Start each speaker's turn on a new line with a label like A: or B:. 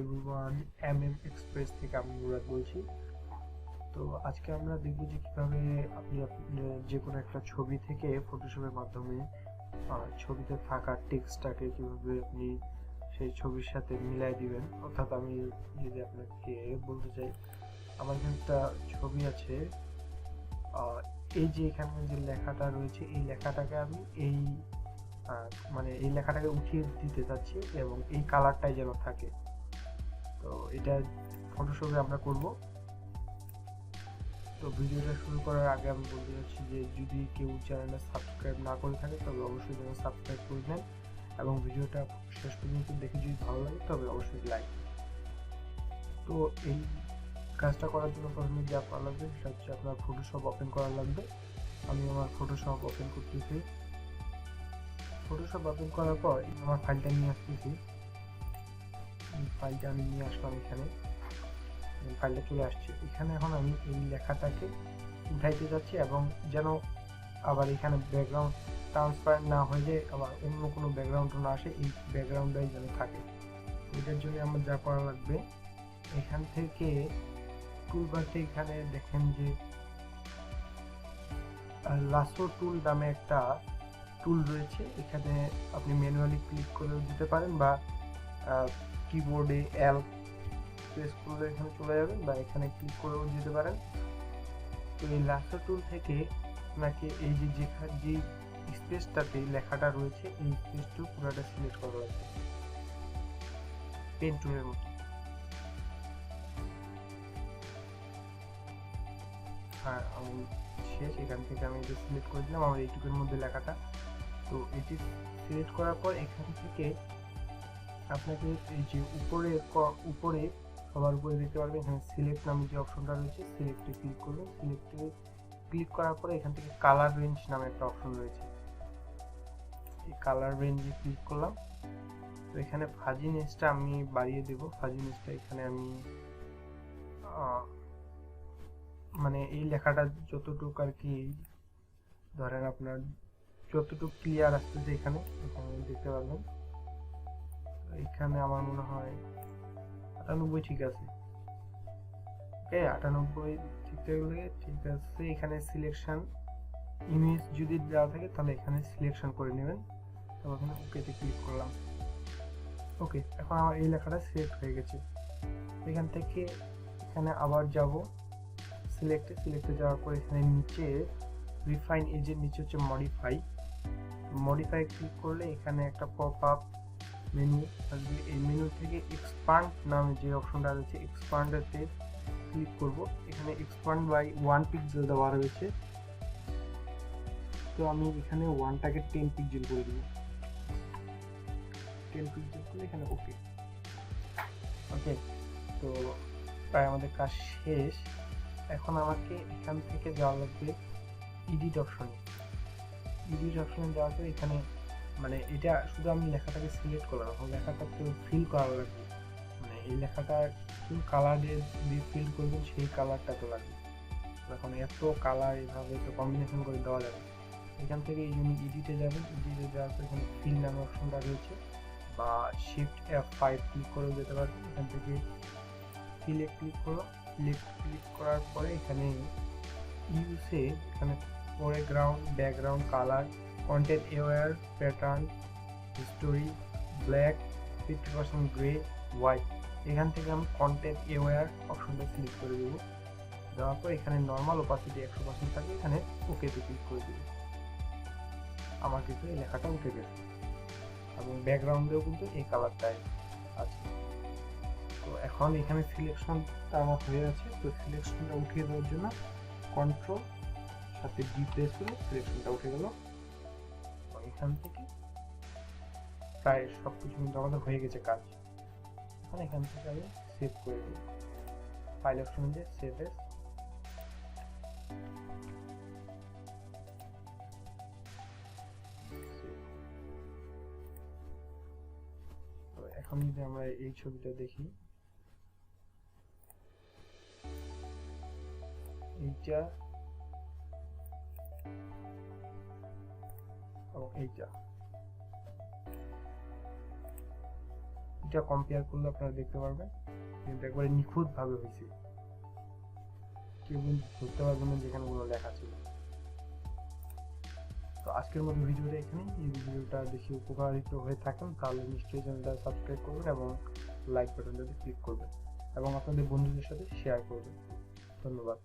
A: Everyone, express থেকে আমি মুরাদ বলছি। তো আজকে আমরা দেখব যে কিভাবে আপনি যে কোনো একটা ছবি থেকে ফটোশপের মাধ্যমে ছবিতে থাকা টেক্সটটাকে কিভাবে আপনি সেই ছবির সাথে মিলাই দিবেন। অর্থাৎ আমি যদি আপনাকে বলতে চাই, আমার এখানে একটা ছবি আছে, এই যে এখানে যে লেখাটা রয়েছে এই লেখাটাকে আমি এই লেখাটাকে উঠিয়ে দিতে চাচ্ছি এবং এই কালারটাই যেন থাকে। তো এটা ফটোশপে আমরা করব। তো ভিডিওটা শুরু করার আগে আমি বলতে চাচ্ছি যে যদি কেউ চ্যানেলটা সাবস্ক্রাইব না করে থাকে তবে অবশ্যই যেন সাবস্ক্রাইব করে দেন এবং ভিডিওটা শেষ পর্যন্ত দেখে যদি ভালো লাগে তবে অবশ্যই লাইক। তো এই কাজটা করার জন্য প্রথমে যে আপনার লাগবে সেটা হচ্ছে আপনার ফটোশপ ওপেন করা লাগবে। আমি আমার ফটোশপ ওপেন করতেছি। ফটোশপ ওপেন করার পর আমার ফাইলটা নিয়ে আসতেছি। ফাইলটা আমি নিয়ে আসলাম, এখানে ফাইলটা চলে আসছে। এখানে এখন আমি এই লেখাটাকে উঠাইতে যাচ্ছি এবং যেন আবার এখানে ব্যাকগ্রাউন্ড ট্রান্সপারেন্ট না হয়ে যায়, আবার অন্য কোনো ব্যাকগ্রাউন্ড না আসে, এই ব্যাকগ্রাউন্ডটাই যেন থাকে। এটার জন্য আমার যা করা লাগবে, এখান থেকে টুলবারতে এখানে দেখেন যে লাসো টুল নামে একটা টুল রয়েছে। এখানে আপনি ম্যানুয়ালি ক্লিক করেও দিতে পারেন বা কিবোর্ডে এল প্রেস করলে এখানে চলে যাবেন বা এখানে ক্লিক করেও দিতে পারেন। তো এই লাসো টুল থেকে আপনাকে এই যে স্পেসটাতে লেখাটা রয়েছে এই স্পেসটুকু পুরোটা সিলেক্ট করা লাগবে পেন টুলের মতো। হ্যাঁ, আমি শেষ। এখান থেকে আমি এটা সিলেক্ট করে দিলাম আমার এইটুকুর মধ্যে লেখাটা। তো এটি সিলেক্ট করার পর এখান থেকে আপনাকে এই যে উপরে সবার উপরে দেখতে পারবেন এখানে সিলেক্ট নামে যে অপশনটা রয়েছে, সিলেক্টে ক্লিক করবেন। সিলেক্টে ক্লিক করার পরে এখান থেকে কালার রেঞ্জ নামে একটা অপশন রয়েছে, এই কালার রেঞ্জে ক্লিক করলাম। তো এখানে ফাজিনেসটা আমি বাড়িয়ে দেব। ফাজিনেসটা এখানে আমি এই লেখাটা যতটুকু আর কি ধরেন আপনার যতটুকু ক্লিয়ার আসতেছে এখানে দেখতে পারবেন। এখানে আমার মনে হয় 98 ঠিক আছে। ওকে, 98 ঠিক থাকলে ঠিক আছে। এখানে সিলেকশন ইমেজ যদি দেওয়া থাকে তাহলে এখানে সিলেকশন করে নেবেন। তারপর এখানে ওকেতে ক্লিক করলাম। ওকে, এখন আমার এই লেখাটা সিলেক্ট হয়ে গেছে। এখান থেকে এখানে আবার যাব সিলেক্টে যাওয়ার পর এখানে নিচে রিফাইন এজের নিচে হচ্ছে মডিফাই ক্লিক করলে এখানে একটা পপ আপ মেনু আসবে। এই মেনু থেকে এক্সপান্ড নামে যে অপশনটা রয়েছে এক্সপান্ডেতে ক্লিক করব। এখানে এক্সপান্ড বাই 1 পিক্সেল দেওয়া রয়েছে। তো আমি এখানে 1টাকে 10 পিক্সেল করে দেব। 10 পিক্সেল করে এখানে ওকে। তো প্রায় আমাদের কাজ শেষ। এখন আমাকে এখান থেকে যাওয়া লাগবে এডিট অপশনে যাওয়ার পর এখানে এটা শুধু আমি লেখাটাকে সিলেক্ট করলাম, এখন লেখাটাকে ফিল করা লাগবে। এই লেখাটা কোন কালার দিয়ে ফিল করবেন সেই কালারটা তো লাগবে। এখন এত কালার এইভাবে তো কম্বিনেশন করে দেওয়া যাবে। এখান থেকে এই জন্য এডিটে যাবেন। এডিটে যাওয়ার পর এখানে ফিল নামে অপশনটা রয়েছে বা শিফট F5 ক্লিক করেও যেতে পারবেন। এখান থেকে ফিলে ক্লিক করার পরে এখানে ইউসে এখানে ফোরগ্রাউন্ড, ব্যাকগ্রাউন্ড, কালার, কন্টেন্ট এওয়ার, pattern, history, black, 50% grey, white, এখান থেকে আমি কন্টেন্ট এওয়ার অপশনটা সিলেক্ট করে দেবো। দেওয়ার পর এখানে নর্মাল ওপাসিটি 100% থাকে, এখানে ওকেতে ক্লিক করে দেবো। আমার কিন্তু এই লেখাটা উঠে গেছে এবং ব্যাকগ্রাউন্ডেও কিন্তু এই কালারটাই আছে। তো এখন এখানে সিলেকশনটা আমার হয়ে আছে। তো সিলেকশনটা উঠিয়ে দেওয়ার জন্য কন্ট্রোল সাথে ডি প্রেস করে সিলেকশনটা উঠে গেল। এখান থেকে প্রায় সবকিছু কিন্তু আমাদের হয়ে গেছে কাজ। এখন এখান থেকে আমি সেভ করে দিই। ফাইল অপশন দিয়ে সেভ এস। তো এখন যদি আমরা এই ছবিটা দেখি, এইটা দুইটা কম্পেয়ার করলে আপনারা দেখতে পারবেন কিন্তু একবারে নিখুঁতভাবে হয়েছে, কেউ কিন্তু ধরতে পারবেন না যেখানে কোনো লেখা ছিল। তো আজকের মতো ভিডিওটা এখানেই। এই ভিডিওটা দেখে উপকারিত হয়ে থাকেন তাহলে নিশ্চয়ই চ্যানেলটা সাবস্ক্রাইব করবেন এবং লাইক বাটনটাতে ক্লিক করবেন এবং আপনাদের বন্ধুদের সাথে শেয়ার করবেন। ধন্যবাদ।